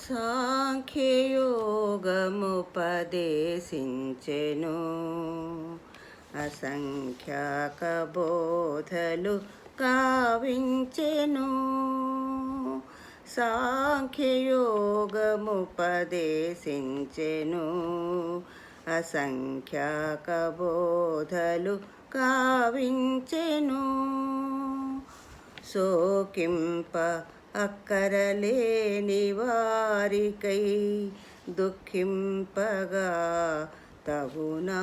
సాంఖ్యయోగముపదేశించెను అసంఖ్యాక బోధలు కావించెను. సాంఖ్యయోగముపదేశించెను అసంఖ్యాక బోధలు కావించెను. శోకింప అక్కరలేని వారికై దుఃఖింపగా తగునా.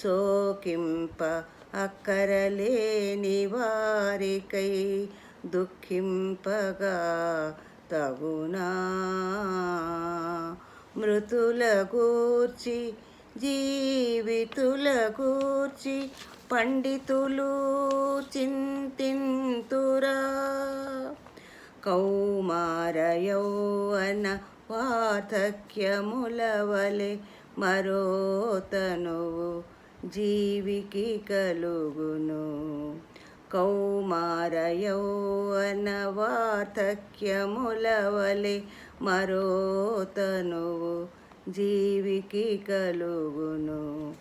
శోకింప అక్కరలేని వారికై దుఃఖింపగా తగునా. మృతుల గూర్చి జీవితుల గూర్చి పండితులు చింతింతురా. కౌమార యౌవన వార్ధక్యముల వలె మరో తనువు జీవికి కలుగును. కౌమార యౌవన వార్ధక్యముల వలె మరో తనువు జీవికి కలుగును.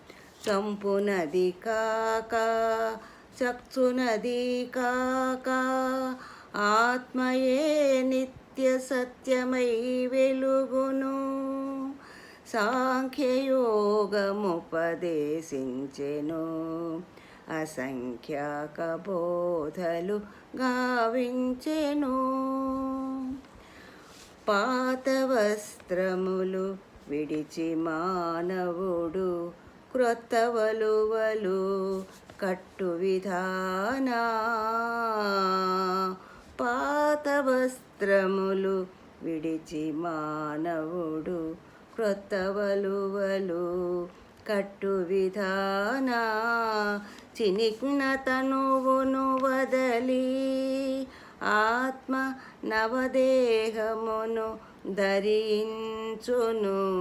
చంపునది కాక చచ్చునది కాక ఆత్మయే నిత్య సత్యమై వెలుగును. సాంఖ్యయోగముపదేశించెను అసంఖ్యాక బోధలు గావించెను. పాత వస్త్రములు విడిచి మానవుడు క్రొత్త వలువలు కట్టు విధానా. పాత వస్త్రములు విడిచి మానవుడు క్రొత్త వలువలు కట్టు విధానా. చినికిన తనువును వదలి ఆత్మ నవదేహమును ధరించును.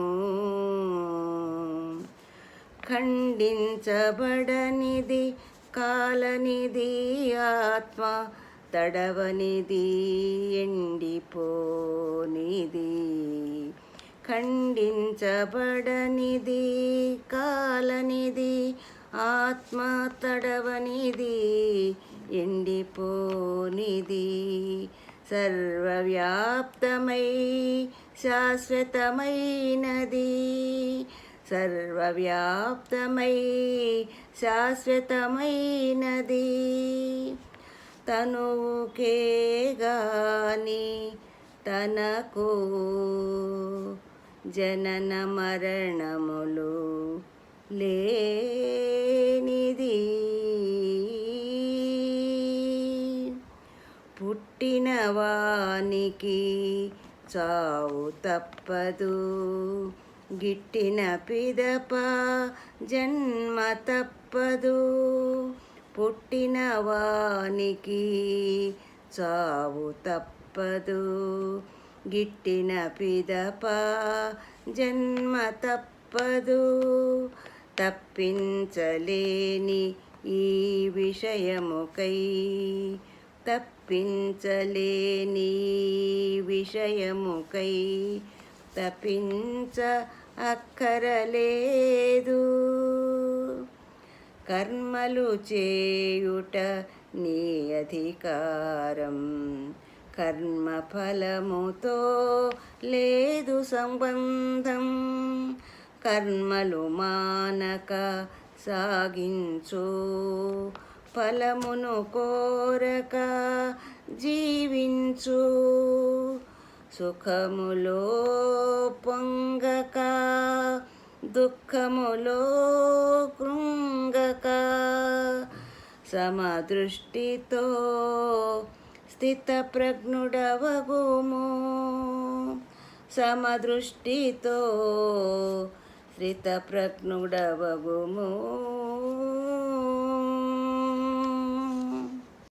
ఖండించబడనిది కాలనిది ఆత్మ తడవనిది ఎండిపోనిది. ఖండించబడనిది కాలనిది ఆత్మ తడవనిది ఎండిపోనిది. సర్వవ్యాప్తమై శాశ్వతమైనది. సర్వవ్యాప్తమై శాశ్వతమైనది. తనువుకే గాని తనకు జనన మరణములు లేనిది. పుట్టిన వానికి చావు తప్పదు. గిట్టిన పిదప జన్మ తప్పదు. పుట్టిన వానికి చావు తప్పదు. గిట్టిన పిదప జన్మ తప్పదు. తప్పించలేని ఈ విషయముకై తప్పించలేని విషయముకై తప్పించ అక్కరలేదు. కర్మలు చేయుట నీ అధికారం. కర్మ ఫలముతో లేదు సంబంధం. కర్మలు మానక సాగించు. ఫలమును కోరక జీవించు. సుఖములో పొంగక దుఃఖములో కృంగక సమదృష్టితో స్థితప్రజ్ఞుడవగుము. సమదృష్టితో స్థితప్రజ్ఞుడవగుము.